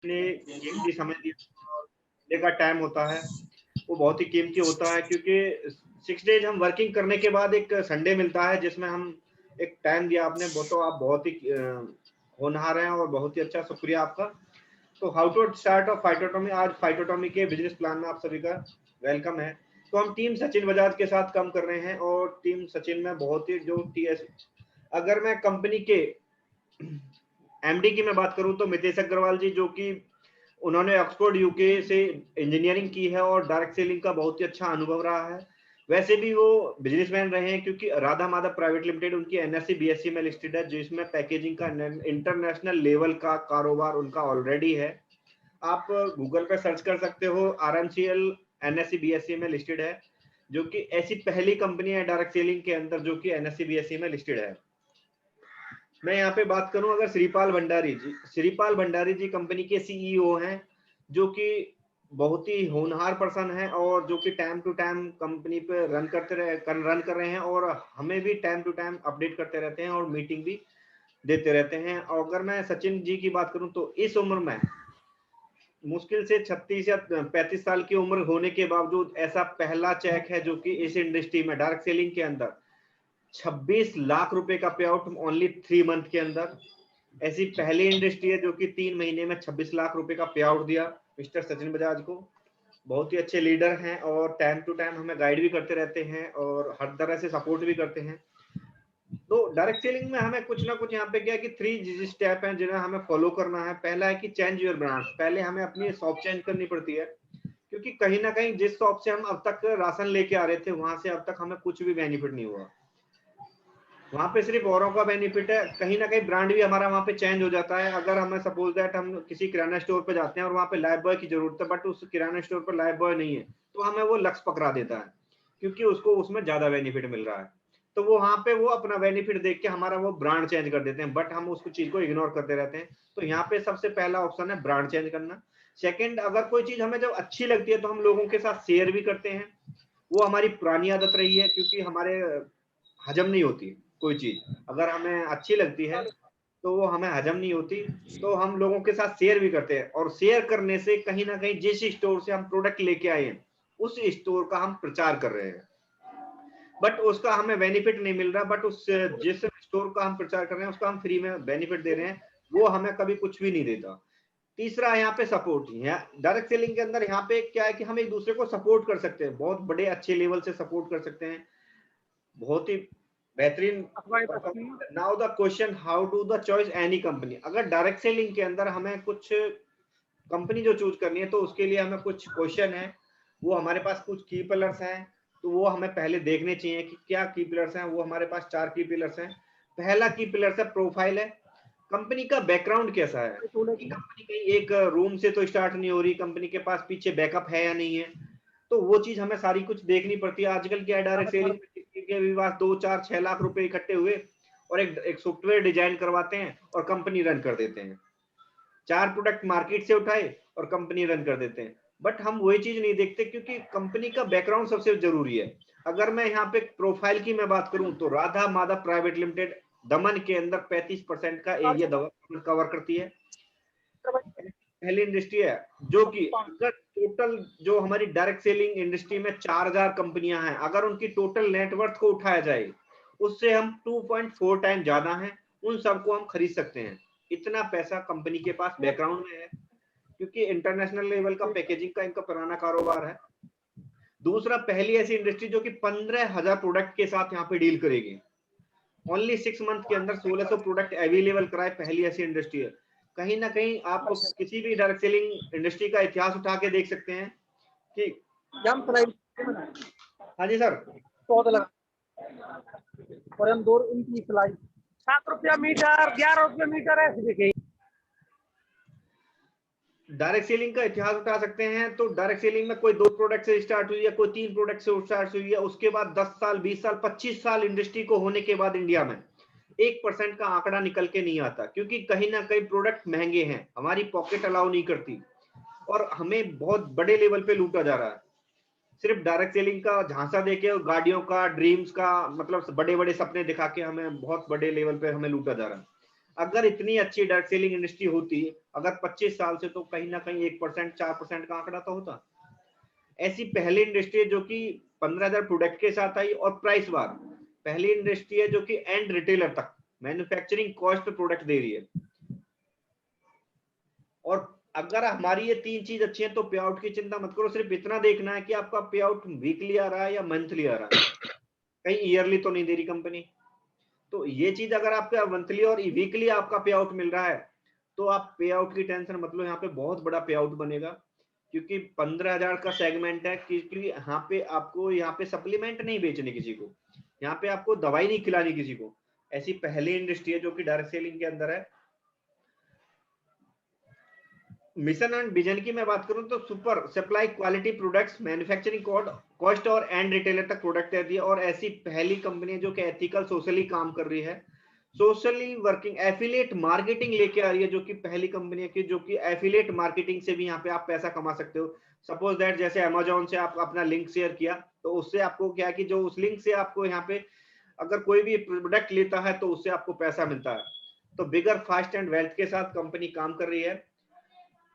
ने कीमती समय दिया का टाइम होता है वो बहुत ही कीमती होता है, क्योंकि 6 डेज हम वर्किंग करने के बाद एक संडे मिलता है जिसमें हम एक टाइम दिया आपने, वो तो आप बहुत ही होनहार हैं और बहुत ही अच्छा, शुक्रिया आपका। तो हाउ टू स्टार्ट ऑफ फाइटोटॉमी, आज फाइटोटॉमी के बिजनेस प्लान में आप सभी का वेलकम है। तो हम टीम सचिन बजाज के साथ काम कर रहे हैं और टीम सचिन में बहुत ही जो टीएस, अगर मैं कंपनी के एमडी की मैं बात करूं तो मितेश अग्रवाल जी, जो कि उन्होंने ऑक्सफोर्ड यूके से इंजीनियरिंग की है और डायरेक्ट सेलिंग का बहुत ही अच्छा अनुभव रहा है। वैसे भी वो बिजनेसमैन रहे हैं, क्योंकि राधा माधव प्राइवेट लिमिटेड उनकी एनएससी बीएससी में लिस्टेड है, जिसमें पैकेजिंग का इंटरनेशनल लेवल का कारोबार उनका ऑलरेडी है। आप गूगल पे सर्च कर सकते हो, आरएमसीएल एनएससी बीएससी में लिस्टेड है, जो कि ऐसी पहली कंपनी है डायरेक्ट सेलिंग के अंदर जो कि एनएससी बीएससी में लिस्टेड है। मैं यहाँ पे बात करूं अगर श्रीपाल भंडारी जी कंपनी के सीईओ हैं, जो कि बहुत ही होनहार पर्सन है और जो कि टाइम टू टाइम कंपनी पे रन कर रहे हैं और हमें भी टाइम टू टाइम अपडेट करते रहते हैं और मीटिंग भी देते रहते हैं। और अगर मैं सचिन जी की बात करूं तो इस उम्र में मुश्किल से 36 या 35 साल की उम्र होने के बावजूद ऐसा पहला चेक है जो कि इस इंडस्ट्री में डायरेक्ट सेलिंग के अंदर 26 लाख रुपए का पे आउट ओनली 3 मंथ के अंदर। ऐसी पहली इंडस्ट्री है जो कि 3 महीने में 26 लाख रुपए का पे आउट दिया मिस्टर सचिन बजाज को। बहुत ही अच्छे लीडर हैं और टाइम टू टाइम हमें गाइड भी करते रहते हैं और हर तरह से सपोर्ट भी करते हैं। तो डायरेक्ट सेलिंग में हमें कुछ ना कुछ यहाँ पे क्या है कि 3 स्टेप हैं जिन्हें हमें फॉलो करना है। पहला है कि चेंज योर ब्रांड्स, पहले हमें अपनी शॉप चेंज करनी पड़ती है, क्योंकि कहीं ना कहीं जिस शॉप से हम अब तक राशन लेके आ रहे थे वहां से अब तक हमें कुछ भी बेनिफिट नहीं हुआ। वहां पे सिर्फ औरों का बेनिफिट है, कहीं ना कहीं ब्रांड भी हमारा वहां पे चेंज हो जाता है। अगर हमें सपोज दैट हम किसी किराना स्टोर पे जाते हैं और वहां पे लाइफ बॉय की जरूरत है, बट उस किराना स्टोर पर लाइफ बॉय नहीं है, तो हमें वो लक्ष्य पकड़ा देता है, क्योंकि उसको उसमें ज्यादा बेनिफिट मिल रहा है। तो वो वहां पे वो अपना बेनिफिट देख के हमारा वो ब्रांड चेंज कर देते हैं, बट हम उसको चीज को इग्नोर करते रहते हैं। तो यहाँ पे सबसे पहला ऑप्शन है ब्रांड चेंज करना। सेकेंड, अगर कोई चीज हमें जब अच्छी लगती है तो हम लोगों के साथ शेयर भी करते हैं। वो हमारी पुरानी आदत रही है, क्योंकि हमारे हजम नहीं होती कोई चीज, अगर हमें अच्छी लगती है तो वो हमें हजम नहीं होती, तो हम लोगों के साथ शेयर भी करते हैं। और शेयर करने से कहीं ना कहीं जिस स्टोर से हम प्रोडक्ट लेके आए हैं उस स्टोर का हम प्रचार कर रहे हैं, बट उसका हमें बेनिफिट नहीं मिल रहा, बट उस जिस स्टोर का हम प्रचार कर रहे हैं उसका हम फ्री में बेनिफिट दे रहे हैं, वो हमें कभी कुछ भी नहीं देता। तीसरा यहाँ पे सपोर्ट है। डायरेक्ट सेलिंग के अंदर यहाँ पे क्या है कि हम एक दूसरे को सपोर्ट कर सकते हैं, बहुत बड़े अच्छे लेवल से सपोर्ट कर सकते हैं, बहुत ही बेहतरीन। Now the question, how to the choice any company. अगर डायरेक्ट सेलिंग के अंदर हमें कुछ कंपनी जो चूज करनी है तो उसके लिए हमें कुछ क्वेश्चन है, वो हमारे पास कुछ की पिलर्स हैं, तो वो हमें पहले देखने चाहिए कि क्या की पिलर्स हैं। वो हमारे पास 4 की पिलर्स हैं। पहला की पिलर्स है प्रोफाइल है, कंपनी का बैकग्राउंड कैसा है, कि कंपनी कहीं एक रूम से तो स्टार्ट नहीं हो रही, कंपनी के पास पीछे बैकअप है या नहीं है, तो वो चीज हमें सारी कुछ देखनी पड़ती है। आजकल क्या है, डायरेक्ट सेलिंग के विवाद 2 4 6 लाख रुपए इकट्ठे हुए और एक सॉफ्टवेयर डिजाइन करवाते हैं और कंपनी रन कर देते हैं। 4 प्रोडक्ट मार्केट से उठाए और कंपनी रन कर देते हैं, बट हम वही चीज नहीं देखते, क्योंकि कंपनी का बैकग्राउंड सबसे जरूरी है। अगर मैं यहाँ पे प्रोफाइल की मैं बात करूं तो राधा माधव प्राइवेट लिमिटेड दमन के अंदर 35% का एरिया कवर करती है। पहली इंडस्ट्री है जो कि अगर टोटल जो हमारी डायरेक्ट सेलिंग इंडस्ट्री में 4000 कंपनियां हैं, अगर उनकी टोटल नेटवर्थ को उठाया जाए उससे हम 2.4 टाइम ज्यादा हैं, उन सबको हम खरीद सकते हैं। इतना पैसा कंपनी के पास बैकग्राउंड में है, क्योंकि इंटरनेशनल लेवल का पैकेजिंग का इनका पुराना कारोबार है। दूसरा, पहली ऐसी इंडस्ट्री जो कि 15,000 प्रोडक्ट के साथ यहाँ पे डील करेगी, ओनली 6 मंथ के अंदर 1600 प्रोडक्ट अवेलेबल कराए, पहली ऐसी इंडस्ट्री है। कहीं ना कहीं आप किसी भी डायरेक्ट सेलिंग इंडस्ट्री का इतिहास उठा के देख सकते हैं कि हाँ जी सर, 7 रुपया मीटर, 11 रुपया मीटर ऐसे देखे। डायरेक्ट सेलिंग का इतिहास उठा सकते हैं। तो डायरेक्ट सेलिंग में कोई 2 प्रोडक्ट से स्टार्ट हुई है, कोई 3 प्रोडक्ट से स्टार्ट हुई है, उसके बाद 10 साल 20 साल 25 साल इंडस्ट्री को होने के बाद इंडिया में 1% का आंकड़ा निकल के नहीं आता, क्योंकि कहीं ना कहीं प्रोडक्ट महंगे हैं, हमारी पॉकेट अलाउ नहीं करती और हमें बहुत बड़े लेवल पे लूटा जा रहा है। सिर्फ डायरेक्ट सेलिंग का झांसा देके, गाड़ियों का, ड्रीम्स का, मतलब बड़े बड़े सपने दिखा के हमें बहुत बड़े लेवल पे हमें लूटा जा रहा है। अगर इतनी अच्छी डायरेक्ट सेलिंग इंडस्ट्री होती, अगर 25 साल से, तो कहीं ना कहीं 1% 4% का आंकड़ा तो होता। ऐसी पहली इंडस्ट्री है जो कि 15,000 प्रोडक्ट के साथ आई और प्राइस वार। पहली इंडस्ट्री है जो कि एंड रिटेलर तक मैन्युफैक्चरिंग कॉस्ट पे प्रोडक्ट दे रही है। और अगर हमारी ये तीन चीज अच्छी है तो पे आउट की चिंता मत करो, सिर्फ इतना देखना है कि आपका पे आउट वीकली आ रहा है या मंथली आ रहा है, कहीं ईयरली तो नहीं दे रही कंपनी। तो ये चीज अगर आपका मंथली और वीकली आपका पे आउट मिल रहा है तो आप पे आउट की टेंशन मतलब यहाँ पे बहुत बड़ा पे आउट बनेगा, क्योंकि 15,000 का सेगमेंट है। क्योंकि यहाँ पे आपको यहाँ पे सप्लीमेंट नहीं बेचने किसी को, यहाँ पे आपको दवाई नहीं खिलानी किसी को। ऐसी पहली इंडस्ट्री है जो कि डायरेक्ट सेलिंग के अंदर है। मिशन एंड विजन की मैं बात करूं तो super supply quality products manufacturing cost और एंड रिटेलर तक प्रोडक्ट देती है। और ऐसी पहली कंपनी है जो कि एथिकल सोशली काम कर रही है, सोशली वर्किंग एफिलिएट मार्केटिंग लेके आ रही है, जो कि पहली कंपनी है कि जो कि एफिलिएट मार्केटिंग से भी यहाँ पे आप पैसा कमा सकते हो। सपोज दैट जैसे अमेजोन से आप अपना लिंक शेयर किया तो उससे आपको क्या है कि जो उस लिंक से आपको यहाँ पे अगर कोई भी प्रोडक्ट लेता है तो उससे आपको पैसा मिलता है। तो बिगर फास्ट एंड वेल्थ के साथ कंपनी काम कर रही है।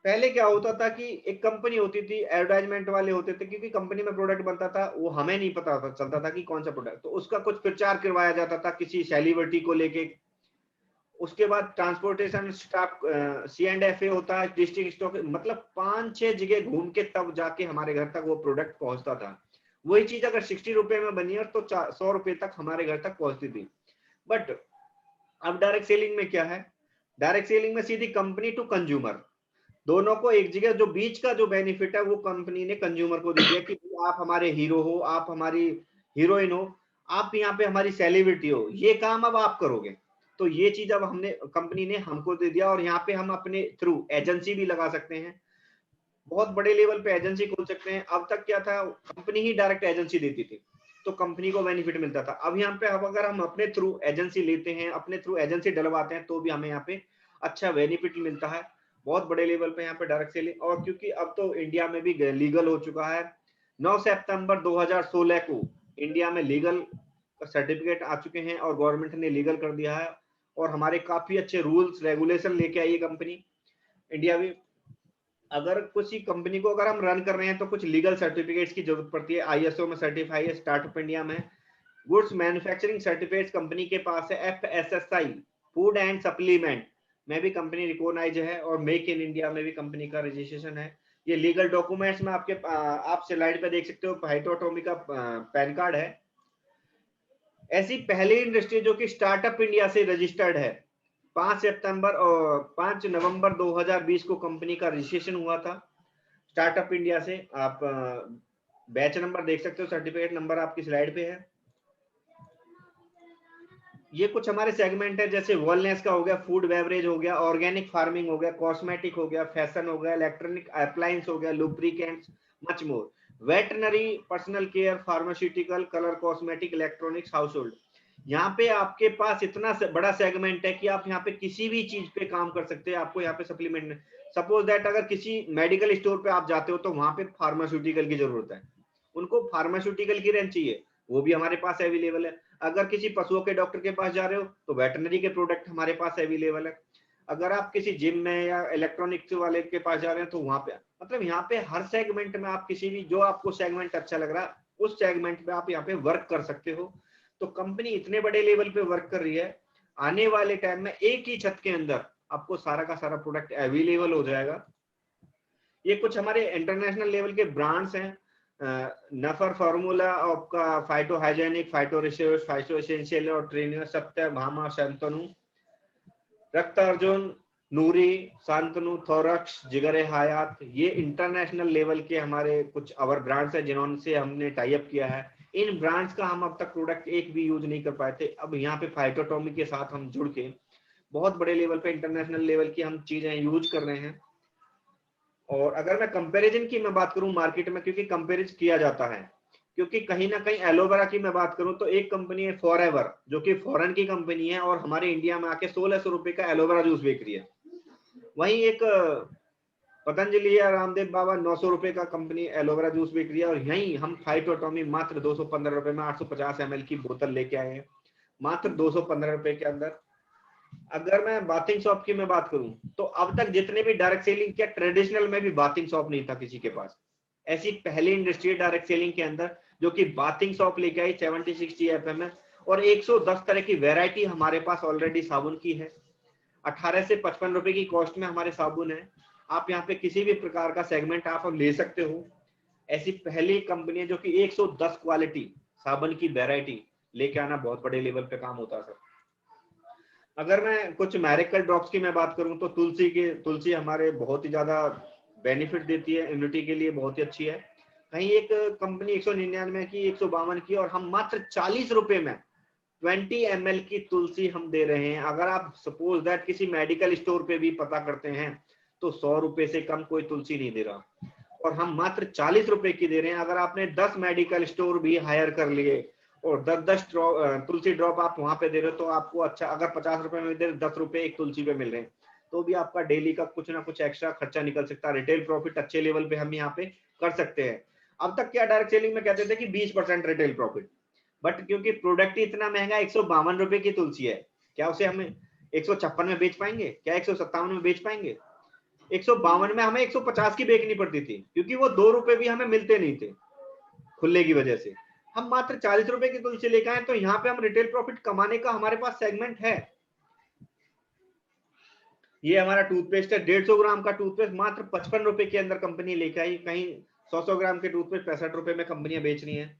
पहले क्या होता था कि एक कंपनी होती थी, एडवर्टाइजमेंट वाले होते थे, क्योंकि कंपनी में प्रोडक्ट बनता था वो हमें नहीं पता था चलता था कि कौन सा प्रोडक्ट, तो उसका कुछ प्रचार करवाया जाता था किसी सेलिब्रिटी को लेके। उसके बाद ट्रांसपोर्टेशन स्टाफ C&FA होता है, डिस्ट्रिक्ट स्टॉक, मतलब 5-6 जगह घूम के तब जाके हमारे घर तक वो प्रोडक्ट पहुंचता था। वही चीज अगर 60 रुपए में बनी है तो 100 रुपए तक हमारे घर तक पहुंचती थी। बट अब डायरेक्ट सेलिंग में क्या है, डायरेक्ट सेलिंग में सीधी कंपनी टू कंज्यूमर, दोनों को एक जगह, जो बीच का जो बेनिफिट है वो कंपनी ने कंज्यूमर को दे दिया कि आप हमारे हीरो हो, आप हमारी हीरोइन हो, आप यहाँ पे हमारी सेलिब्रिटी हो, ये काम अब आप करोगे। तो ये चीज अब हमने कंपनी ने हमको दे दिया और यहाँ पे हम अपने थ्रू एजेंसी भी लगा सकते हैं, बहुत बड़े लेवल पे एजेंसी खोल सकते हैं। अब तक क्या था, कंपनी ही डायरेक्ट एजेंसी देती थी तो कंपनी को बेनिफिट मिलता था। अब यहाँ पे अब अगर हम अपने थ्रू एजेंसी लेते हैं, अपने थ्रू एजेंसी डलवाते हैं तो भी हमें यहाँ पे अच्छा बेनिफिट मिलता है, बहुत बड़े लेवल पे यहाँ पे डायरेक्ट सेलिंग। और क्योंकि अब तो इंडिया में भी लीगल हो चुका है, 9 सितंबर 2016 को इंडिया में लीगल सर्टिफिकेट आ चुके हैं और गवर्नमेंट ने लीगल कर दिया है। और हमारे काफी अच्छे रूल्स रेगुलेशन लेके आई है कंपनी इंडिया में। अगर किसी कंपनी को अगर हम रन कर रहे हैं तो कुछ लीगल सर्टिफिकेट्स की जरूरत पड़ती है। ISO में सर्टिफाई है, स्टार्टअप इंडिया में गुड्स मैन्युफैक्चरिंग सर्टिफिकेट्स कंपनी के पास है, FSSI फूड एंड सप्लीमेंट में भी कंपनी रिकॉग्नाइज है, और मेक इन इंडिया में भी कंपनी का रजिस्ट्रेशन है। ये लीगल डॉक्यूमेंट्स में आपके आप स्लाइड पे देख सकते हो, फाइटोटोमी का पैन कार्ड है। ऐसी पहली इंडस्ट्री जो कि स्टार्टअप इंडिया से रजिस्टर्ड है, 5 नवंबर 2020 को कंपनी का रजिस्ट्रेशन हुआ था स्टार्टअप इंडिया से। आप बैच नंबर देख सकते हो, सर्टिफिकेट नंबर आपकी स्लाइड पे है। ये कुछ हमारे सेगमेंट है, जैसे वेलनेस का हो गया, फूड बेवरेज हो गया, ऑर्गेनिक फार्मिंग हो गया, कॉस्मेटिक हो गया, फैशन हो गया, इलेक्ट्रॉनिक अप्लायंस हो गया, lubricants, much more, veterinary, personal care, pharmaceutical, colour cosmetic, electronics, house hold. यहाँ पे आपके पास इतना बड़ा सेगमेंट है कि आप यहाँ पे किसी भी चीज पे काम कर सकते हैं। आपको यहाँ पे सप्लीमेंट, सपोज दैट अगर किसी मेडिकल स्टोर पे आप जाते हो तो वहां पे फार्मास्यूटिकल की जरूरत है, उनको फार्मास्यूटिकल की रेंज चाहिए, वो भी हमारे पास अवेलेबल है। अगर किसी पशुओं के डॉक्टर के पास जा रहे हो तो वेटनरी के प्रोडक्ट हमारे पास अवेलेबल है। अगर आप किसी जिम में या इलेक्ट्रॉनिक्स वाले के पास जा रहे हैं तो वहां पे, मतलब यहाँ पे हर सेगमेंट में आप किसी भी, जो आपको सेगमेंट अच्छा लग रहा है उस सेगमेंट पे आप यहाँ पे वर्क कर सकते हो। तो कंपनी इतने बड़े लेवल पे वर्क कर रही है, आने वाले टाइम में एक ही छत के अंदर आपको सारा का सारा प्रोडक्ट अवेलेबल हो जाएगा। ये कुछ हमारे इंटरनेशनल लेवल के ब्रांड्स हैं, नफर फार्मूला, आपका phyto hygienic, phyto research, phyto essential और ट्रेनियर, सत्य भामा, शांतनु, रक्त अर्जुन, नूरी, शांतनु, थोरक्स, जिगरे हयात, ये इंटरनेशनल लेवल के हमारे कुछ अवर ब्रांड्स हैं जिन्होंने हमने टाई अप किया है। इन ब्रांड्स का हम अब तक प्रोडक्ट एक भी यूज नहीं कर पाए थे, अब यहाँ पे फाइटोटॉमी के साथ हम जुड़ के बहुत बड़े लेवल पे इंटरनेशनल लेवल की हम चीजें यूज कर रहे हैं। और अगर मैं कंपैरिजन की मैं बात करूं मार्केट में, क्योंकि कंपेरिज किया जाता है, क्योंकि कहीं ना कहीं एलोवेरा की मैं बात करूं तो एक कंपनी है फॉरएवर जो कि फॉरेन की कंपनी है और हमारे इंडिया में आके 1600 रुपए का एलोवेरा जूस बेच रही है। वहीं एक पतंजलि या रामदेव बाबा 900 रुपए का कंपनी एलोवेरा जूस बेच रही है, और यहीं हम फाइटोटॉमी मात्र 215 रुपए में 850 ml की बोतल लेके आए हैं, मात्र 215 रुपए के अंदर। अगर मैं बाथिंग शॉप की मैं बात करूं तो अब तक जितने भी डायरेक्ट सेलिंग किया, ट्रेडिशनल में भी बाथिंग शॉप नहीं था किसी के पास। ऐसी पहली इंडस्ट्री है डायरेक्ट सेलिंग के अंदर जो कि बाथिंग शॉप लेके आई 70-60 एफएम में, और 110 तरह की वैरायटी हमारे पास ऑलरेडी साबुन की है। 18 से 55 रुपए की कॉस्ट में हमारे साबुन है। आप यहाँ पे किसी भी प्रकार का सेगमेंट आप ले सकते हो। ऐसी पहली कंपनी है जो कि 110 क्वालिटी साबुन की वैरायटी लेके आना बहुत बड़े लेवल पे काम होता है सर। अगर मैं कुछ मैरिकल ड्रॉप्स की मैं बात करूं तो तुलसी हमारे बहुत ही ज्यादा बेनिफिट देती है, इम्यूनिटी के लिए बहुत ही अच्छी है। कहीं एक कंपनी 199 की, 152 की, और हम मात्र 40 रुपए में 20 ml की तुलसी हम दे रहे हैं। अगर आप सपोज दैट किसी मेडिकल स्टोर पे भी पता करते हैं तो 100 रुपए से कम कोई तुलसी नहीं दे रहा, और हम मात्र 40 रुपए की दे रहे हैं। अगर आपने 10 मेडिकल स्टोर भी हायर कर लिए और 10-10 तुलसी ड्रॉप आप वहां पे दे रहे हो तो आपको अच्छा, अगर 50 रुपए में दे 10 रुपए एक तुलसी पे मिल रहे हैं तो भी आपका डेली का कुछ ना कुछ एक्स्ट्रा खर्चा निकल सकता है। रिटेल प्रॉफिट अच्छे लेवल पे हम यहाँ पे कर सकते हैं। अब तक क्या डायरेक्ट सेलिंग में कहते थे कि 20% रिटेल प्रॉफिट, बट क्योंकि प्रोडक्ट ही इतना महंगा, 152 रुपए की तुलसी है, क्या उसे हम 156 में बेच पाएंगे? क्या 157 में बेच पाएंगे? 152 में हमें 150 की बेचनी पड़ती थी क्योंकि वो 2 रुपए भी हमें मिलते नहीं थे खुले की वजह से। हम मात्र 40 रुपए की तुलसी लेकर आए, तो यहाँ पे हम रिटेल प्रॉफिट कमाने का हमारे पास सेगमेंट है। ये हमारा टूथपेस्ट है, 150 ग्राम का टूथपेस्ट मात्र 55 रुपए के अंदर कंपनी लेकर आई। कहीं 100 ग्राम के टूथपेस्ट 65 रुपए में कंपनियां बेच रही हैं।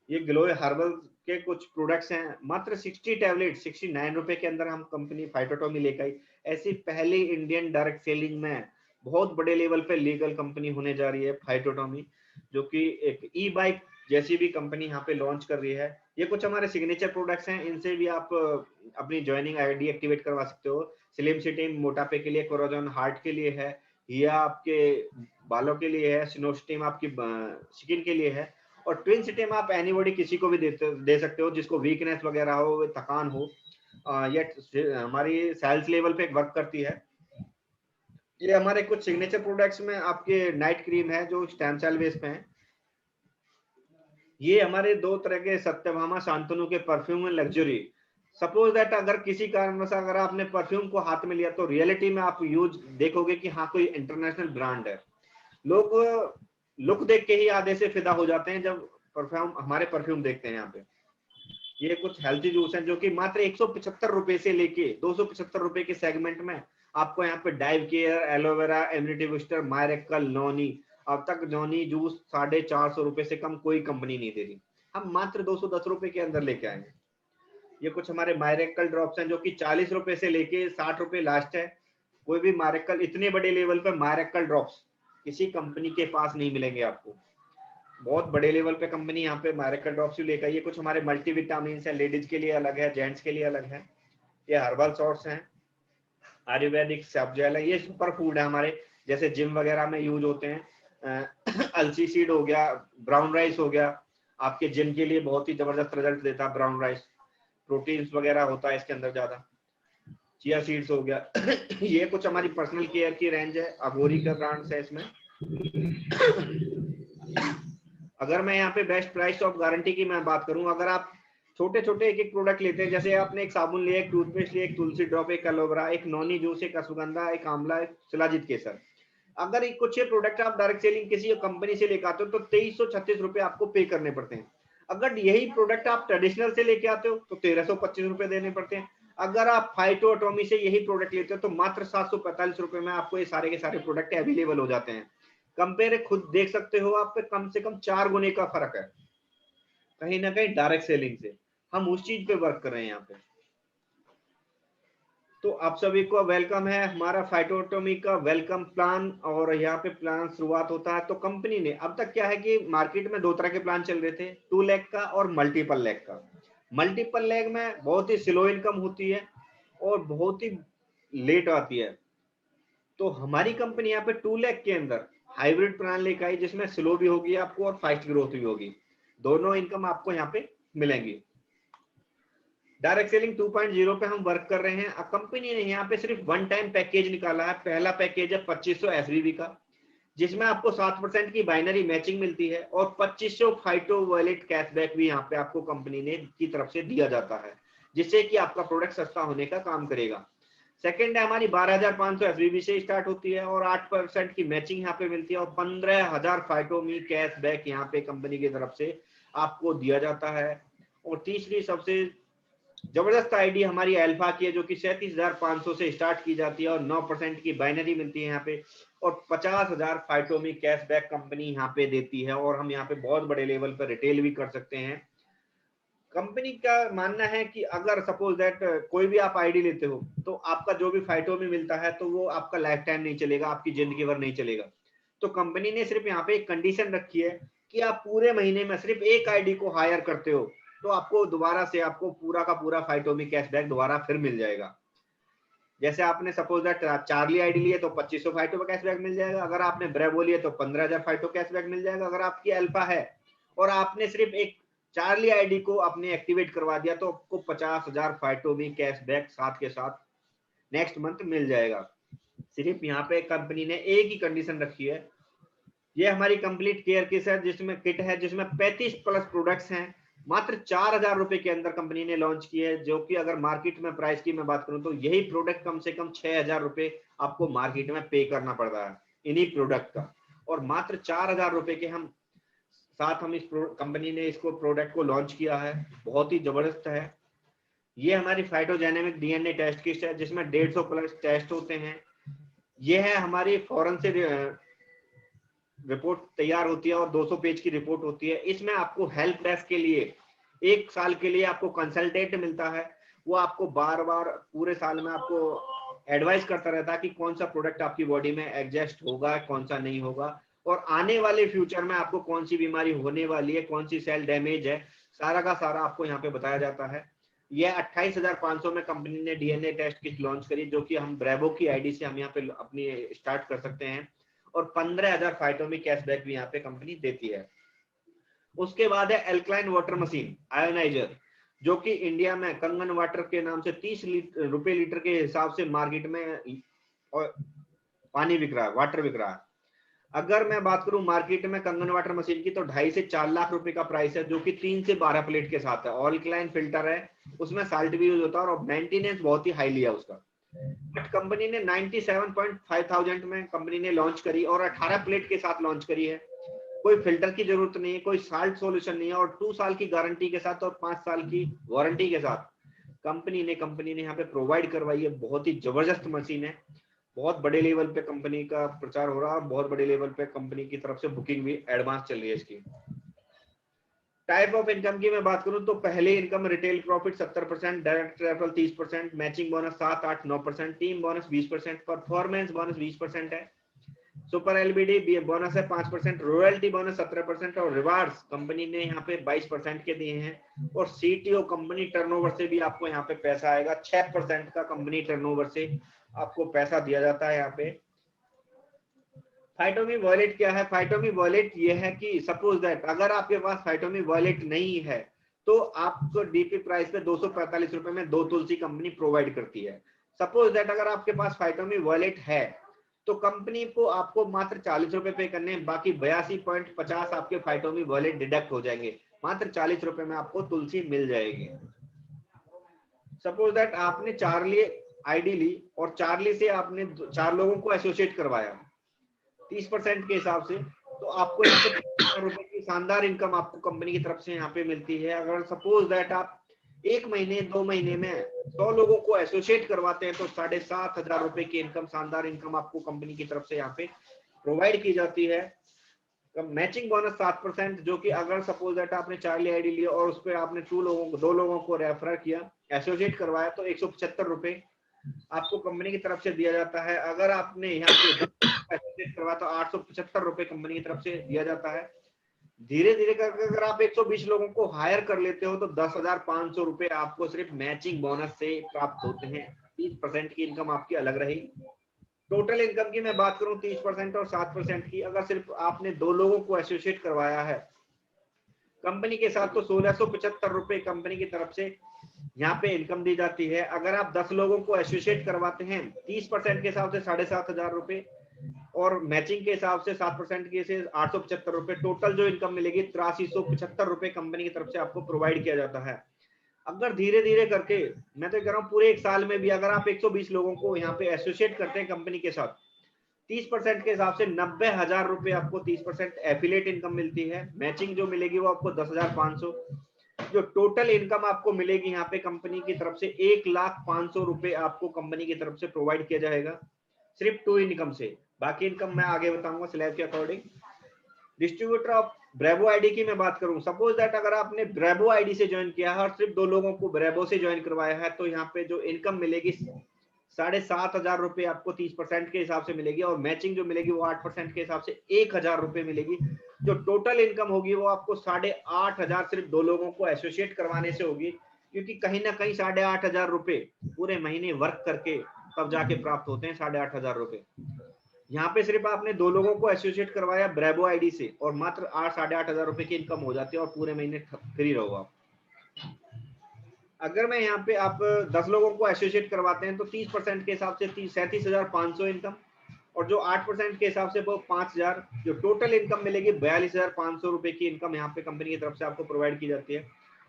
ये ग्लो हर्बल के कुछ प्रोडक्ट्स हैं, मात्र 60 टैबलेट 69 रुपए के अंदर हम कंपनी फाइटोटॉमी लेकर आई। ऐसी पहली इंडियन डायरेक्ट सेलिंग में बहुत बड़े लेवल पे लीगल कंपनी होने जा रही है फाइटोटॉमी, जो कि एक ई बाइक जैसी भी कंपनी यहाँ पे लॉन्च कर रही है। ये कुछ हमारे सिग्नेचर प्रोडक्ट्स हैं, इनसे भी आप अपनी ज्वाइनिंग आईडी एक्टिवेट करवा सकते हो। स्लिम सिटीम मोटापे के लिए, कोरोजन हार्ट के लिए है, या आपके बालों के लिए है, सिनोस्टीम आपकी स्किन के लिए है, और ट्विन सिटीम आप एनीबॉडी किसी को भी दे सकते हो जिसको वीकनेस वगैरह हो, थकान हो। ये हमारी सेल्स लेवल पे वर्क करती है। ये हमारे कुछ सिग्नेचर प्रोडक्ट्स में आपके नाइट क्रीम है जो स्टेम सेल बेस पे है। ये हमारे 2 तरह के सत्यभामा शांतनु के परफ्यूम में लग्जरी। सपोज दैट अगर किसी कारणवश अगर आपने परफ्यूम को हाथ में लिया तो रियलिटी में आप यूज देखोगे कि हाँ कोई इंटरनेशनल ब्रांड है। लोग लुक देख के ही आधे से फिदा हो जाते हैं जब हमारे परफ्यूम देखते हैं। यहाँ पे ये कुछ हेल्थी जूस हैं जो कि मात्र 175 रुपए से लेके 275 रुपए के सेगमेंट में आपको यहाँ पे डाइव care, aloe vera, immunity booster, miracle, noni. अब तक नोनी जूस 450 रुपए से कम कोई कंपनी नहीं दे रही, हम मात्र 210 रुपए के अंदर लेके आएंगे। ये कुछ हमारे मायरेक्कल ड्रॉप्स हैं जो कि 40 रुपए से लेके 60 रुपए लास्ट है। कोई भी मायरेक्कल इतने बड़े लेवल पे मायरेक्कल ड्रॉप्स किसी कंपनी के पास नहीं मिलेंगे आपको। बहुत बड़े लेवल पे कंपनी यहाँ पे मायरेक्कल ड्रॉप्स भी लेकर आई है। कुछ हमारे मल्टीविटामिन है, लेडीज के लिए अलग है, जेंट्स के लिए अलग है। ये हर्बल सॉर्ट्स हैं, आयुर्वेदिक सब जेल है। ये सुपर फूड है हमारे, जैसे जिम वगैरह में यूज होते हैं। अलसी सीड हो गया, ब्राउन राइस हो गया, आपके जिम के लिए बहुत ही जबरदस्त रिजल्ट देता है ब्राउन राइस। प्रोटीन्स वगैरह होता है इसके अंदर ज्यादा। चिया सीड्स हो गया। ये कुछ हमारी पर्सनल केयर की रेंज है, अगोरी का ब्रांड है इसमें। अगर मैं यहाँ पे बेस्ट प्राइस ऑफ गारंटी की मैं बात करूं, अगर आप छोटे छोटे एक एक प्रोडक्ट लेते हैं, जैसे आपने एक साबुन लिया, एक टूथपेस्ट लिया, एक तुलसी ड्रॉप, एक एलोवेरा, एक नोनी जूस, एक अश्वगंधा, एक आंवला, एक शिलाजीत केसर, अगर एक कुछ प्रोडक्ट आप डायरेक्ट सेलिंग किसी कंपनी से लेकर आते हो तो 2336 रुपए आपको पे करने पड़ते हैं। अगर यही प्रोडक्ट आप ट्रेडिशनल से लेके आते हो तो 1325 रुपए देने पड़ते हैं। अगर आप फाइटोटॉमी से यही प्रोडक्ट लेते हो तो मात्र 745 रुपए में आपको ये सारे के सारे प्रोडक्ट अवेलेबल हो जाते हैं। कंपेयर खुद देख सकते हो, आप पे कम से कम 4 गुने का फर्क है कहीं ना कहीं डायरेक्ट सेलिंग से। हम उस चीज पे वर्क कर रहे हैं यहाँ पे। तो आप सभी को वेलकम है हमारा फाइटोटॉमी का वेलकम प्लान। और यहाँ पे प्लान शुरुआत होता है तो कंपनी ने अब तक क्या है कि मार्केट में 2 तरह के प्लान चल रहे थे, 2 लाख का और मल्टीपल लाख का। मल्टीपल लाख में बहुत ही स्लो इनकम होती है और बहुत ही लेट आती है। तो हमारी कंपनी यहाँ पे 2 लाख के अंदर हाइब्रिड प्लान लेकर आई जिसमें स्लो भी होगी आपको और फास्ट ग्रोथ भी होगी, दोनों इनकम आपको यहाँ पे मिलेंगी। डायरेक्ट सेलिंग 2.0 पे हम वर्क कर रहे हैं। कंपनी ने यहाँ पे सिर्फ 1 टाइम पैकेज निकाला है। पहला पैकेज है 2500 एसबीबी का, जिसमें आपको 7% की बाइनरी मैचिंग मिलती है और 2500 फाइटो वॉलेट कैशबैक भी यहाँ पे आपको कंपनी ने की तरफ से दिया जाता है। जिससे कि आपका प्रोडक्ट सस्ता होने का काम करेगा। सेकंड है हमारी 12,500 एफबीबी से स्टार्ट होती है और 8% की मैचिंग यहाँ पे मिलती है और 15,000 फाइटोमी कैशबैक यहाँ पे कंपनी की तरफ से आपको दिया जाता है। और तीसरी सबसे जबरदस्त आईडी हमारी अल्फा की है जो कि 37,500 से स्टार्ट की जाती है और 9% की बाइनरी मिलती है यहाँ पे और 50,000 फाइटोमी कैशबैक कंपनी यहाँ पे देती है और हम यहाँ पे बहुत बड़े लेवल पर रिटेल भी कर सकते हैं। कंपनी का मानना है कि अगर सपोज दैट कोई भी आप आईडी लेते हो तो आपका जो भी फाइटोमी मिलता है तो वो आपका लाइफ टाइम नहीं चलेगा, आपकी जिंदगी भर नहीं चलेगा। तो कंपनी ने सिर्फ यहाँ पे एक कंडीशन रखी है कि आप पूरे महीने में सिर्फ एक आईडी को हायर करते हो तो आपको दोबारा से आपको पूरा का पूरा फाइटोमी कैशबैक दोबारा फिर मिल जाएगा। जैसे आपने सपोज दैट चार्ली आईडी लिए तो 2500 फाइटो कैशबैक मिल जाएगा, अगर आपने ब्रेवो लिए तो 15,000 फाइटो कैशबैक मिल जाएगा। अगर आपकी अल्फा है और आपने सिर्फ एक चार्ली आईडी को आपने एक्टिवेट करवा दिया तो आपको 50,000 फाइटोमी कैशबैक साथ के साथ नेक्स्ट मंथ मिल जाएगा। सिर्फ यहाँ पे कंपनी ने एक ही कंडीशन रखी है। ये हमारी कंप्लीट केयर किट है जिसमें 35 प्लस प्रोडक्ट्स हैं। मात्र 4,000 रुपए के अंदर कंपनी ने लॉन्च की है, जो कि अगर मार्केट में प्राइस की मैं बात करूं तो यही प्रोडक्ट कम से कम 6,000 रुपए आपको मार्केट में पे करना पड़ रहा है इन्हीं प्रोडक्ट का। और मात्र 4,000 रुपए के हम इस कंपनी ने इसको प्रोडक्ट को लॉन्च किया है, बहुत ही जबरदस्त है। ये हमारी फाइटोजेनेमिक डीएनए टेस्ट किट है जिसमें 150 प्लस टेस्ट होते हैं। ये है हमारी फॉरन से रिपोर्ट तैयार होती है और 200 पेज की रिपोर्ट होती है। इसमें आपको हेल्प डेस्क के लिए 1 साल के लिए आपको कंसल्टेंट मिलता है, वो आपको बार बार पूरे साल में आपको एडवाइस करता रहता है कि कौन सा प्रोडक्ट आपकी बॉडी में एडजस्ट होगा, कौन सा नहीं होगा, और आने वाले फ्यूचर में आपको कौन सी बीमारी होने वाली है, कौन सी सेल डैमेज है, सारा का सारा आपको यहाँ पे बताया जाता है। यह 28,500 में कंपनी ने डीएनए टेस्ट किट लॉन्च करी, जो कि हम ब्रेवो की आईडी से हम यहाँ पे अपनी स्टार्ट कर सकते हैं और 15,000 फाइटोमी कैशबैक भी यहाँ पे कंपनी देती है। उसके बाद है एल्कलाइन वाटर मशीन आयोनाइजर, जो कि इंडिया में कंगन वाटर के नाम से 30 रुपए लीटर के हिसाब से मार्केट में पानी बिक रहा है, वाटर बिक रहा है। अगर मैं बात करूं मार्केट में कंगन वाटर मशीन की तो 2.5 से 4 लाख रुपए का प्राइस है, जो कि 3 से 12 प्लेट के साथ है। ऑलक्लाइन फिल्टर है, उसमें साल्ट भी यूज होता है और मेंटेनेंस बहुत ही हाईली है उसका। बट कंपनी ने 97,500 में कंपनी ने लॉन्च करी और 18 प्लेट के साथ लॉन्च करी है। कोई फिल्टर की जरूरत नहीं है, कोई साल्ट सॉल्यूशन नहीं है और 2 साल की गारंटी के साथ और 5 साल की वारंटी के साथ कंपनी ने यहाँ पे प्रोवाइड करवाई है। बहुत ही जबरदस्त मशीन है, बहुत बड़े लेवल पे कंपनी का प्रचार हो रहा है, बहुत बड़े लेवल पे कंपनी की तरफ से बुकिंग भी एडवांस चल रही है इसकी। टाइप ऑफ इनकम की मैं बात करूं तो पहले income retail profit 70%, direct referral 30%, matching bonus 7, 8, 9%, team bonus 20%, performance bonus 20% है, सुपर एलबीडी बोनस है 5%, रॉयल्टी बोनस 17% और रिवार्ड्स कंपनी ने यहाँ पे 22% के दिए हैं। और सीटीओ कंपनी टर्नओवर से भी आपको यहाँ पे पैसा आएगा, 6% का कंपनी टर्नओवर से आपको पैसा दिया जाता है यहाँ पे। फाइटोमी वॉलेट क्या है? फाइटोमी वॉलेट ये है कि सपोज दैट अगर आपके पास फाइटोमी वॉलेट नहीं है तो आपको डीपी प्राइस पे 245 रुपए में 2 तुलसी कंपनी प्रोवाइड करती है। सपोज दैट अगर आपके पास फाइटोमी वॉलेट है तो कंपनी को आपको मात्र 40 रुपए पे करने हैं, बाकी 82.50 आपके फाइटोमी वॉलेट डिडक्ट हो जाएंगे, मात्र 40 रुपए में आपको तुलसी मिल जाएगी। सपोज दैट आपने चार्ली आईडी ली और चार्ली से आपने 4 लोगों को एसोसिएट करवाया 30% के हिसाब से, तो आपको यहाँ पे 50,000 रुपए की शानदार इनकम आपको कंपनी की तरफ से यहाँ पे मिलती है। अगर सपोज दैट आप 1 महीने 2 महीने में 100 लोगों को एसोसिएट करवाते हैं तो 7,500 रुपए की इनकम, शानदार इनकम आपको कंपनी की तरफ से यहाँ पे प्रोवाइड की जाती है। मैचिंग बोनस 7%, जो कि अगर सपोज दैट आपने चार्ली आईडी लिया और उस पर आपने 2 लोगों को रेफर किया, एसोसिएट करवाया, तो 175 रुपए आपको कंपनी की तरफ से दिया जाता है। अगर आपने यहाँ पे एसोसिएट करवाया तो 875 रुपए कंपनी की तरफ से दिया जाता है। धीरे धीरे करके अगर आप 120 लोगों को हायर कर लेते हो तो 10,500 रुपए आपको सिर्फ मैचिंग बोनस से प्राप्त होते हैं। 30% की इनकम आपकी अलग रही। टोटल इनकम की मैं बात करूं 30% और 7% की, अगर सिर्फ आपने 2 लोगों को एसोसिएट करवाया है कंपनी के साथ तो 1,675 रुपए कंपनी की तरफ से यहाँ पे इनकम दी जाती है। अगर आप 10 लोगों को एसोसिएट करवाते हैं 30% के हिसाब से 7,500 रुपए और मैचिंग के हिसाब से 7% के से 875 रुपए, टोटल जो इनकम मिलेगी 8375 रुपए कंपनी की तरफ से आपको प्रोवाइड किया जाता है। अगर धीरे धीरे करके, मैं तो कह रहा हूँ पूरे एक साल में भी अगर आप 120 लोगों को यहाँ पे एसोसिएट करते हैं कंपनी के साथ, 30% के हिसाब से 90,000 रुपए आपको 30% एफिलिएट इनकम मिलती है। मैचिंग जो मिलेगी वो आपको 10,500। जो टोटल इनकम आपको मिलेगी यहाँ पे कंपनी की तरफ से 1,05,000 रुपए आपको कंपनी की तरफ से प्रोवाइड किया जाएगा, सिर्फ 2 इनकम से। बाकी इनकम मैं आगे बताऊंगा स्लैब के according. Distributor of Bravo ID की मैं बात करूं, सपोज दैट अगर आपने ब्रेवो आईडी से ज्वाइन किया है और सिर्फ 2 लोगों को ब्रेवो से ज्वाइन करवाया है, तो यहाँ पे जो इनकम मिलेगी 7,500 रुपए आपको 30% के हिसाब से मिलेगी, और मैचिंग जो मिलेगी वो 8% के हिसाब से 1,000 रुपए मिलेगी। जो टोटल इनकम होगी वो आपको 8,500 सिर्फ 2 लोगों को एसोसिएट करवाने से होगी, क्योंकि कहीं ना कहीं 8,500 रुपए पूरे महीने वर्क करके तब जाके प्राप्त होते हैं 8,500 रुपए। यहाँ पे सिर्फ आपने 2 लोगों को एसोसिएट करवाया ब्रेवो आईडी से और मात्र 8,500 रुपए की इनकम हो जाती है और पूरे महीने फ्री रहो आप। अगर मैं यहाँ पे आप 10 लोगों को एसोसिएट करवाते हैं तो 30% के हिसाब से 37,500 इनकम, और जो 8% के हिसाब से वो 5,000, जो टोटल इनकम मिलेगी 42,500 रुपए की इनकम यहाँ पे कंपनी की तरफ से आपको प्रोवाइड की जाती है।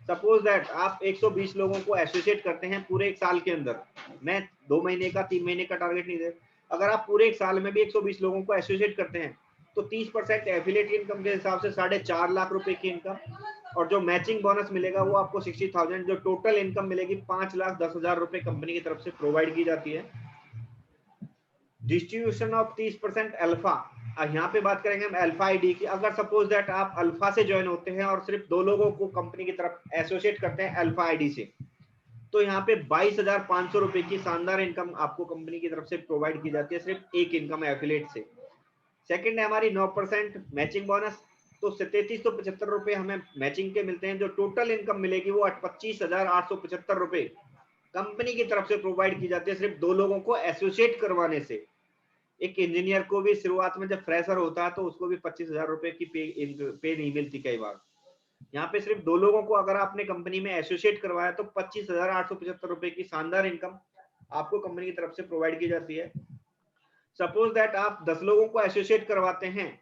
सपोज दैट आप 120 लोगों को एसोसिएट करते हैं पूरे एक साल के अंदर, मैं 2 महीने का 3 महीने का टारगेट नहीं दे, अगर आप पूरे एक साल में भी 120 लोगों को एसोसिएट करते हैं तो 30% एफिलिएट इनकम के हिसाब से 4.5 लाख रुपए की इनकम, और जो मैचिंग बोनस मिलेगा वो आपको 60,000, जो टोटल इनकम मिलेगी 5,10,000 रुपए कंपनी की तरफ से प्रोवाइड की जाती है। डिस्ट्रीब्यूशन ऑफ 30% अल्फा, यहाँ पे बात करेंगे हम अल्फा आईडी की। अगर सपोज दैट आप अल्फा से ज्वाइन होते हैं और सिर्फ 2 लोगों को कंपनी की तरफ एसोसिएट करते हैं अल्फा आईडी से, तो यहाँ पे 22,500 रुपए की शानदार इनकम आपको कंपनी की तरफ से प्रोवाइड की जाती है, सिर्फ एक इनकम एफिलिएट से। सेकंड है हमारी 9% मैचिंग बोनस, तो 3375 रुपए हमें मैचिंग के मिलते हैं। जो टोटल इनकम मिलेगी वो 25,875 रुपए कंपनी की तरफ से प्रोवाइड की जाती है, सिर्फ 2 लोगों को एसोसिएट करवाने से। एक इंजीनियर को भी शुरुआत में जब फ्रेशर होता है तो उसको भी 25,000 रुपए की पे नहीं मिलती कई बार। यहाँ पे सिर्फ 2 लोगों को अगर आपने कंपनी में एसोसिएट करवाया तो 25,875 रुपए की शानदार इनकम आपको कंपनी की तरफ से प्रोवाइड की जाती है। सपोज दैट आप 10 लोगों को एसोसिएट करवाते हैं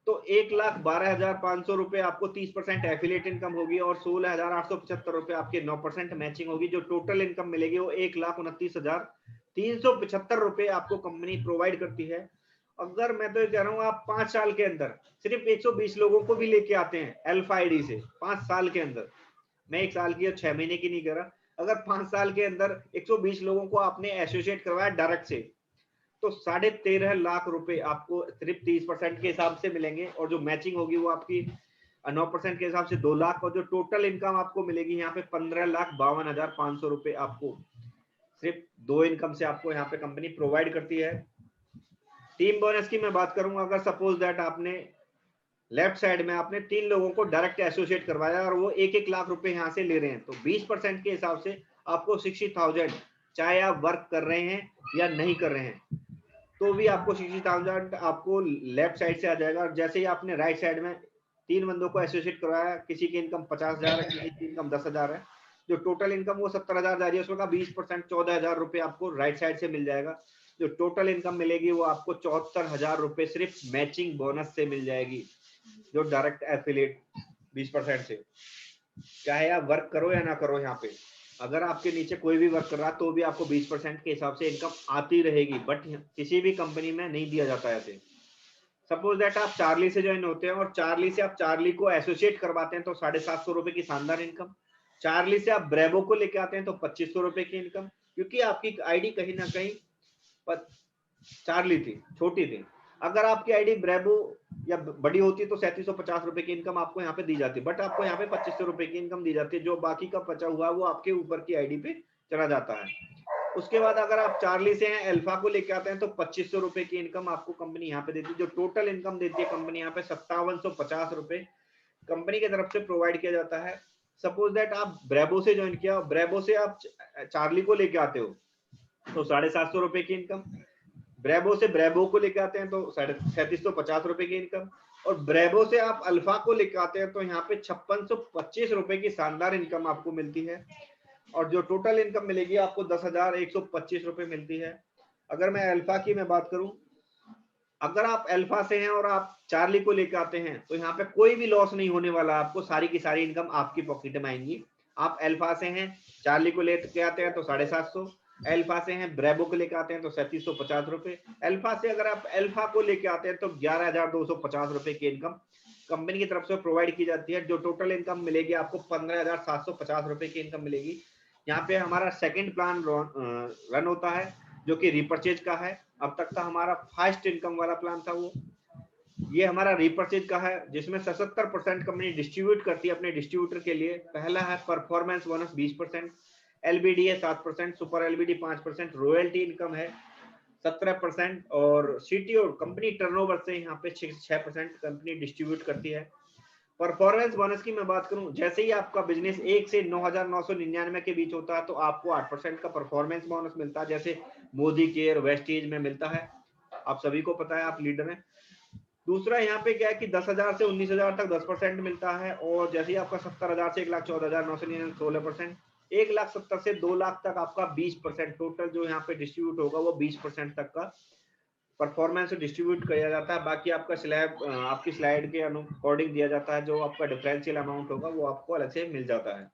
तो 1,12,500 रुपए आपको 30% एफिलिएट इनकम होगी, और 16,875 रुपए आपके 9% मैचिंग होगी। जो टोटल इनकम मिलेगी वो 1,29,375 रुपए आपको कंपनी प्रोवाइड करती है। अगर मैं तो ये कह रहा हूँ आप 5 साल के अंदर सिर्फ 120 लोगों को भी लेके आते हैं अल्फा आईडी से, 5 साल के अंदर, मैं 1 साल की और 6 महीने की नहीं कर रहा, अगर 5 साल के अंदर 120 लोगों को आपने एसोसिएट करवाया डायरेक्ट से, तो 13.5 लाख रुपए आपको सिर्फ 30% के हिसाब से मिलेंगे, और जो मैचिंग होगी वो आपकी 9% के हिसाब से 2 लाख, और जो टोटल इनकम आपको मिलेगी यहाँ पे 15,52,500 रुपए आपको सिर्फ 2 इनकम से आपको यहाँ पे कंपनी प्रोवाइड करती है। टीम बोनस की मैं बात करूंगा, अगर सपोज दैट आपने लेफ्ट साइड में आपने 3 लोगों को डायरेक्ट एसोसिएट करवाया और वो 1-1 लाख रुपए यहाँ से ले रहे हैं, तो 20% के हिसाब से आपको 60,000, चाहे आप वर्क कर रहे हैं या नहीं कर रहे हैं तो भी आपको 60,000 आपको लेफ्ट साइड से आ जाएगा। और जैसे ही आपने राइट साइड में 3 बंदों को एसोसिएट करवाया, किसी की इनकम 50,000 है, किसी की इनकम 10,000 है, जो टोटल इनकम वो 70,000 जा रही है, उसमें का 20% 14,000 रुपए आपको राइट साइड से मिल जाएगा। जो टोटल इनकम मिलेगी वो आपको 74,000 रुपए सिर्फ मैचिंग बोनस से मिल जाएगी, जो डायरेक्ट एफिलिएट 20% से, चाहे आप वर्क करो या ना करो। यहाँ पे अगर आपके नीचे कोई भी वर्क कर रहा है तो भी आपको 20% के हिसाब से इनकम आती रहेगी, बट किसी भी कंपनी में नहीं दिया जाता है ऐसे। सपोज दैट आप चार्ली से ज्वाइन होते हैं और चार्ली से आप चार्ली को एसोसिएट करवाते हैं तो 750 रुपए की शानदार इनकम। चार्ली से आप ब्रेवो को लेके आते हैं तो 2,500 रुपए की इनकम, क्योंकि आपकी आईडी कहीं ना कहीं चार्ली थी, छोटी थी। अगर आपकी आईडी ब्रेवो या बड़ी होती है तो 3750 रुपए की इनकम आपको यहाँ पे दी जाती है, बट आपको यहाँ पे 2,500 रुपए की इनकम दी जाती है। जो बाकी का बचा हुआ वो आपके ऊपर की आईडी पे चला जाता है। उसके बाद अगर आप चार्ली से हैं अल्फा को लेके आते हैं तो 2,500 रुपए की इनकम आपको कंपनी यहाँ पे देती है। जो टोटल इनकम देती है कंपनी यहाँ पे 5,750 रुपए कंपनी की तरफ से प्रोवाइड किया जाता है। सपोज दैट आप ब्रेवो से ज्वाइन किया, ब्रेवो से आप चार्ली को लेके आते हो तो 750 रुपए की इनकम, ब्रेवो से ब्रेवो को लेके आते हैं तो 3,750 रुपए की इनकम, और ब्रेवो से आप अल्फा को लेके आते हैं तो यहाँ पे 5,625 रुपए की शानदार इनकम आपको मिलती है, और जो टोटल इनकम मिलेगी आपको 10,125 रुपए मिलती है। अगर मैं अल्फा की मैं बात करूं, अगर आप अल्फा से हैं और आप चार्ली को लेकर आते हैं तो यहाँ पे कोई भी लॉस नहीं होने वाला, आपको सारी की सारी इनकम आपकी पॉकेट में आएंगी। आप अल्फा से हैं, चार्ली को लेके आते हैं तो 750, अल्फा से हैं ब्रेवो को लेके आते हैं तो 3750 रुपए, अल्फा से अगर आप अल्फा को लेके आते हैं तो 11,250 रुपए की इनकम कंपनी की तरफ से प्रोवाइड की जाती है। जो टोटल इनकम मिलेगी आपको 15,750 रुपए की इनकम मिलेगी। यहाँ पे हमारा सेकंड प्लान रन होता है जो कि रिपर्चेज का है। अब तक का हमारा फर्स्ट इनकम वाला प्लान था वो, ये हमारा रिपर्चेज का है जिसमें 77% कंपनी डिस्ट्रीब्यूट करती है अपने डिस्ट्रीब्यूटर के लिए। पहला है परफॉर्मेंस बोनस 20%, एलबीडी है 7%, सुपर एलबीडी 5%, रॉयल्टी इनकम है 17% और सीटी और कंपनी टर्नओवर से यहाँ पे 6% कंपनी डिस्ट्रीब्यूट करती है। परफॉर्मेंस बोनस की मैं बात करूं, जैसे ही आपका बिजनेस 1 से 9,999 के बीच होता है तो आपको 8% का परफॉर्मेंस बोनस मिलता है, जैसे मोदी केयर वेस्टेज में मिलता है, आप सभी को पता है, आप लीडर हैं। दूसरा यहाँ पे क्या है कि 10,000 से 19,000 तक 10% मिलता है, और जैसे ही आपका 70,000 से 1,14,999 16%, 1,70,000 से 2 लाख तक आपका 20%, टोटल जो यहाँ पे डिस्ट्रीब्यूट होगा वो 20% तक का परफॉर्मेंस डिस्ट्रीब्यूट किया जाता है। बाकी आपका स्लैब आपकी स्लाइड के अकॉर्डिंग दिया जाता है, जो आपका डिफरेंशियल अमाउंट होगा वो आपको अलग से मिल जाता है।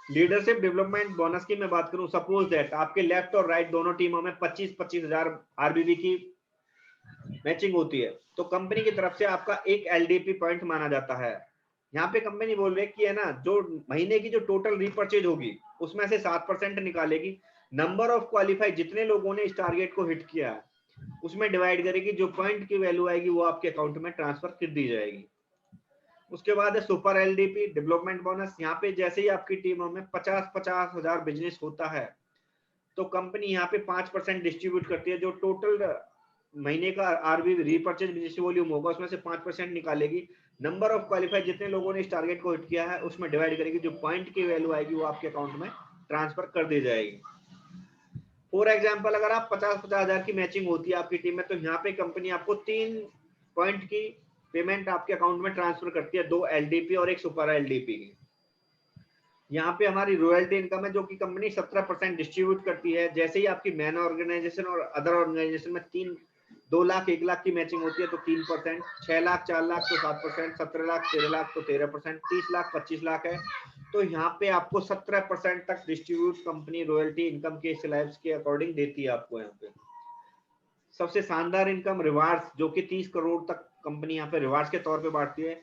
लीडरशिप डेवलपमेंट बोनस की मैं बात करूं, सपोज दैट आपके लेफ्ट और राइट दोनों टीमों में 25-25 हजार आरबीबी की मैचिंग होती है, तो कंपनी की तरफ से आपका एक एलडीपी पॉइंट माना जाता है। यहाँ पे कंपनी बोल रही है कि है ना, जो महीने की जो टोटल रीपर्चेज होगी उसमें से 7% निकालेगी, नंबर ऑफ क्वालिफाइड जितने लोगों ने इस टारगेट को हिट किया है उसमें डिवाइड करेगी, जो पॉइंट की वैल्यू आएगी वो आपके अकाउंट में ट्रांसफर कर दी जाएगी। उसके बाद है सुपर एलडीपी डेवलपमेंट बोनस। यहाँ पे जैसे ही आपकी टीमों में 50-50 हजार बिजनेस होता है तो कंपनी यहाँ पे 5% डिस्ट्रीब्यूट करती है, जो टोटल महीने का आरबी रीपर्चेज बिजनेस वॉल्यूम होगा उसमें से 5% निकालेगी, नंबर ऑफ क्वालिफाइड जितने लोगों ने इस टारगेट को हिट किया है उसमें डिवाइड करेगी, जो पॉइंट की वैल्यू आएगी वो आपके अकाउंट में ट्रांसफर कर दी जाएगी। फॉर एग्जाम्पल अगर आप 50-50 हजार की मैचिंग होती है आपकी टीम में, तो यहाँ पे कंपनी आपको 3 पॉइंट की पेमेंट आपके अकाउंट में ट्रांसफर करती है, 2 एलडीपी और एक सुपर एलडीपी की। यहाँ पे हमारी रॉयल्टी इनकम है जो कि कंपनी 17% डिस्ट्रीब्यूट करती है। जैसे ही आपकी मैन ऑर्गेनाइजेशन और अदर ऑर्गेनाइजेशन में 2 लाख 1 लाख की मैचिंग होती है तो 3%, 6 लाख 4 लाख तो 7%, 17 लाख 13 लाख तो 13%, 30 लाख 25 लाख है तो यहाँ पे आपको 17% तक डिस्ट्रीब्यूट कंपनी रॉयल्टी इनकम के स्लैब्स के अकॉर्डिंग देती है आपको। यहाँ पे सबसे शानदार इनकम रिवार्ड्स, जो कि 30 करोड़ तक कंपनी यहाँ पे रिवार्ड्स के तौर पे बांटती है।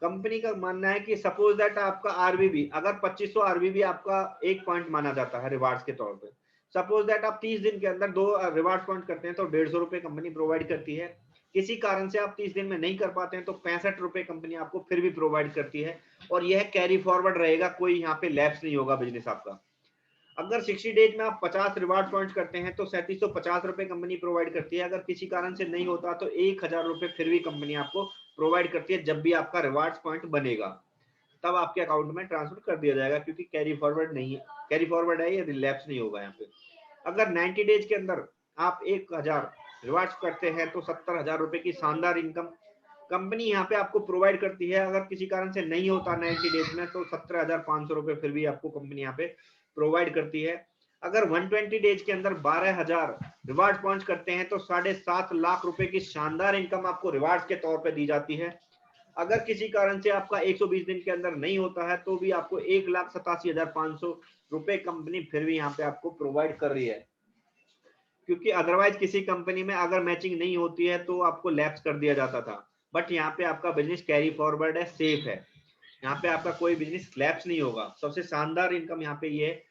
कंपनी का मानना है कि सपोज दैट आपका आरबीबी अगर 2500 आरबीबी आपका एक पॉइंट माना जाता है रिवार्ड्स के तौर पे, सपोज दैट आप 30 दिन के अंदर 2 रिवार्ड पॉइंट करते हैं तो 150 रुपए कंपनी प्रोवाइड करती है। किसी कारण से आप 30 दिन में नहीं कर पाते हैं तो 65 रुपए कंपनी आपको फिर भी प्रोवाइड करती है, और यह कैरी फॉरवर्ड रहेगा, कोई यहाँ पे लैप्स नहीं होगा बिजनेस आपका। अगर 60 डेज में आप 50 रिवार्ड पॉइंट करते हैं तो 3750 रुपए कंपनी प्रोवाइड करती है। अगर किसी कारण से नहीं होता तो 1000 रुपए फिर भी कंपनी आपको प्रोवाइड करती है। जब भी आपका रिवार्ड पॉइंट बनेगा तब आपके अकाउंट में ट्रांसफर कर दिया जाएगा, क्योंकि कैरी फॉरवर्ड नहीं है, कैरी फॉरवर्ड है, ये रिलैप्स नहीं होगा यहाँ पे। अगर 90 डेज के अंदर आप 1000 रिवार्ड्स करते हैं तो 70,000 रुपए की शानदार इनकम कंपनी यहाँ पे आपको प्रोवाइड करती है। अगर किसी कारण से नहीं होता 90 डेज में तो 17,500 रुपए फिर भी आपको कंपनी यहाँ पे प्रोवाइड करती है। अगर 120 डेज के अंदर 12,000 रिवार्ड पॉइंट्स करते हैं तो 7.5 लाख रुपए की शानदार इनकम आपको रिवार्ड्स के तौर पे दी जाती है। अगर किसी कारण से आपका 120 दिन के अंदर नहीं होता है तो भी आपको 1,87,500 रुपए कंपनी फिर भी यहाँ पे आपको प्रोवाइड कर रही है, क्योंकि अदरवाइज किसी कंपनी में अगर मैचिंग नहीं होती है तो आपको लैप्स कर दिया जाता था, बट यहाँ पे आपका बिजनेस कैरी फॉरवर्ड है, सेफ है, यहाँ पे आपका कोई बिजनेस लैप्स नहीं होगा। सबसे शानदार इनकम यहाँ पे ये है।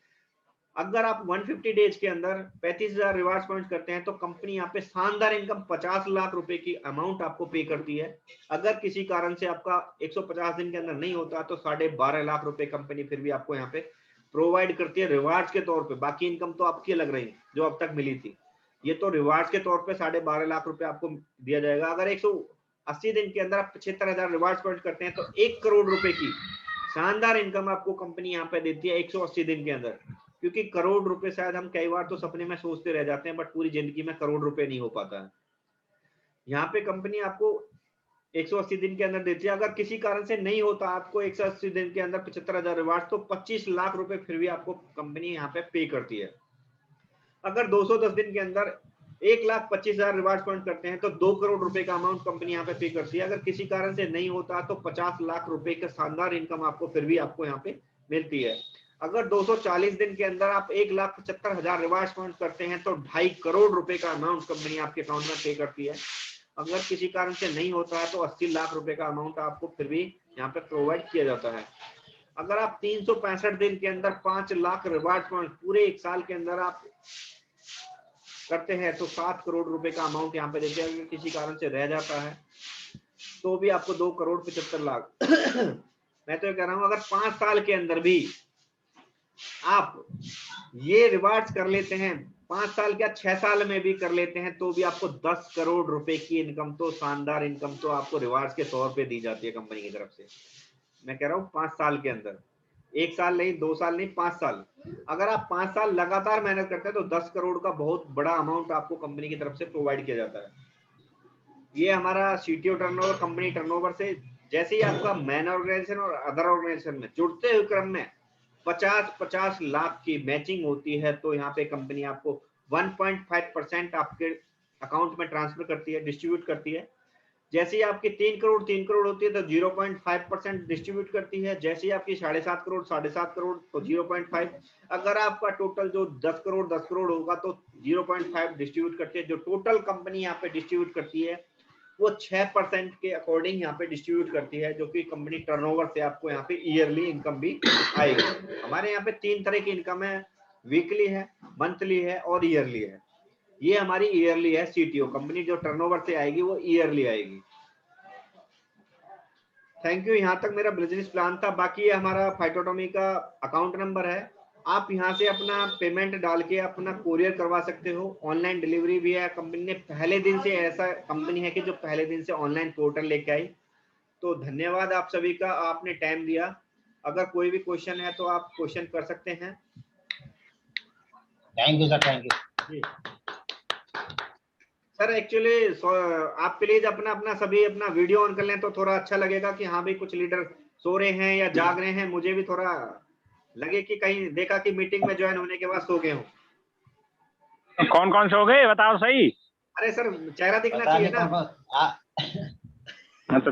अगर आप 150 डेज के अंदर 35,000 रिवार्ड पॉइंट करते हैं तो कंपनी यहाँ पे शानदार इनकम 50 लाख रुपए की अमाउंट आपको पे करती है। अगर किसी कारण से आपका 150 दिन के अंदर नहीं होता तो 12.5 लाख रुपए कंपनी फिर भी आपको यहाँ पे प्रोवाइड करती है रिवार्ड्स के तौर पे। बाकी इनकम तो आपकी लग रही जो अब तक मिली थी, ये तो रिवार्ड्स के तौर पे 12.5 लाख रुपए आपको दिया जाएगा। अगर 180 दिन के अंदर आप 75,000 रिवार्ड पॉइंट करते हैं तो 1 करोड़ रुपए की शानदार इनकम आपको कंपनी यहाँ पे देती है 180 दिन के अंदर। क्योंकि करोड़ रुपए शायद हम कई बार तो सपने में सोचते रह जाते हैं, बट पूरी जिंदगी में करोड़ रुपए नहीं हो पाता है। यहाँ पे कंपनी आपको 180 दिन के अंदर देती है। अगर किसी कारण से नहीं होता आपको 180 दिन के अंदर 75,000 रिवार्ड, तो 25 लाख रुपए फिर भी आपको कंपनी यहाँ पे पे करती है। अगर 210 दिन के अंदर 1,25,000 रिवार्ड पॉइंट करते हैं तो 2 करोड़ रुपए का अमाउंट कंपनी यहाँ पे करती है। अगर किसी कारण से नहीं होता तो 50 लाख रुपए का शानदार इनकम आपको फिर भी आपको यहाँ पे मिलती है। अगर 240 दिन के अंदर आप 1,75,000 रिवार्ड्स पॉइंट करते हैं तो 2.5 करोड़ रुपए का अमाउंट कंपनी आपके अकाउंट में पे करती है। अगर किसी कारण से नहीं होता है तो 80 लाख रुपए का अमाउंट आपको फिर भी यहाँ पे प्रोवाइड किया जाता है। अगर आप 365 दिन के अंदर 5 लाख रिवार्ड पॉइंट पूरे 1 साल के अंदर आप करते हैं तो 7 करोड़ रुपए का अमाउंट यहाँ पे देते हैं। अगर किसी कारण से रह जाता है तो भी आपको 2 करोड़ 75 लाख मैं तो ये कह रहा हूँ, अगर 5 साल के अंदर भी आप ये रिवार्ड्स कर लेते हैं, 5 साल क्या 6 साल में भी कर लेते हैं, तो भी आपको 10 करोड़ रुपए की इनकम, तो शानदार इनकम तो आपको रिवार्ड्स के तौर पे दी जाती है कंपनी की तरफ से। मैं कह रहा हूँ 5 साल के अंदर, 1 साल नहीं, 2 साल नहीं, 5 साल। अगर आप 5 साल लगातार मेहनत करते हैं तो 10 करोड़ का बहुत बड़ा अमाउंट आपको कंपनी की तरफ से प्रोवाइड किया जाता है। ये हमारा सीटीओ टर्नओवर, कंपनी टर्नओवर से जैसे ही आपका मैन ऑर्गेनाइजेशन और अदर ऑर्गेनाइजेशन में जुड़ते हुए क्रम में 50-50 लाख की मैचिंग होती है, तो यहाँ पे कंपनी आपको 1.5% आपके अकाउंट में ट्रांसफर करती है, डिस्ट्रीब्यूट करती है। जैसे ही आपकी 3 करोड़ होती है तो 0.5% डिस्ट्रीब्यूट करती है। जैसे ही आपकी 7.5 करोड़ तो 0.5। अगर आपका टोटल जो 10 करोड़ होगा तो 0.5 डिस्ट्रीब्यूट करती है। जो टोटल कंपनी यहाँ पे डिस्ट्रीब्यूट करती है वो 6% के अकॉर्डिंग यहाँ पे डिस्ट्रीब्यूट करती है, जो कि कंपनी टर्नओवर से आपको यहाँ पे ईयरली इनकम भी आएगी। हमारे यहाँ पे 3 तरह की इनकम है, वीकली है, मंथली है और ईयरली है। ये हमारी ईयरली है। सीटीओ कंपनी जो टर्नओवर से आएगी वो ईयरली आएगी। Thank you. यहाँ तक मेरा बिजनेस प्लान था। बाकी ये हमारा फाइटोटॉमी का अकाउंट नंबर है, आप यहाँ से अपना पेमेंट डाल के अपना कोरियर करवा सकते हो। ऑनलाइन डिलीवरी भी है। कंपनी ने पहले दिन से, ऐसा कंपनी है कि जो पहले दिन से ऑनलाइन पोर्टल लेके आई। तो धन्यवाद आप सभी का, आपने टाइम दिया। अगर कोई भी क्वेश्चन है तो आप क्वेश्चन कर सकते हैं। Thank you sir, thank you sir. Actually आप प्लीज अपना सभी अपना वीडियो ऑन कर लें तो थोड़ा अच्छा लगेगा कि हाँ भाई कुछ लीडर सो रहे हैं या जाग रहे हैं। मुझे भी थोड़ा लगे कि कहीं देखा कि मीटिंग में ज्वाइन होने के बाद सो गए हूँ। कौन कौन से हो गए बताओ सही। अरे सर चेहरा दिखना चाहिए ना। हाँ तो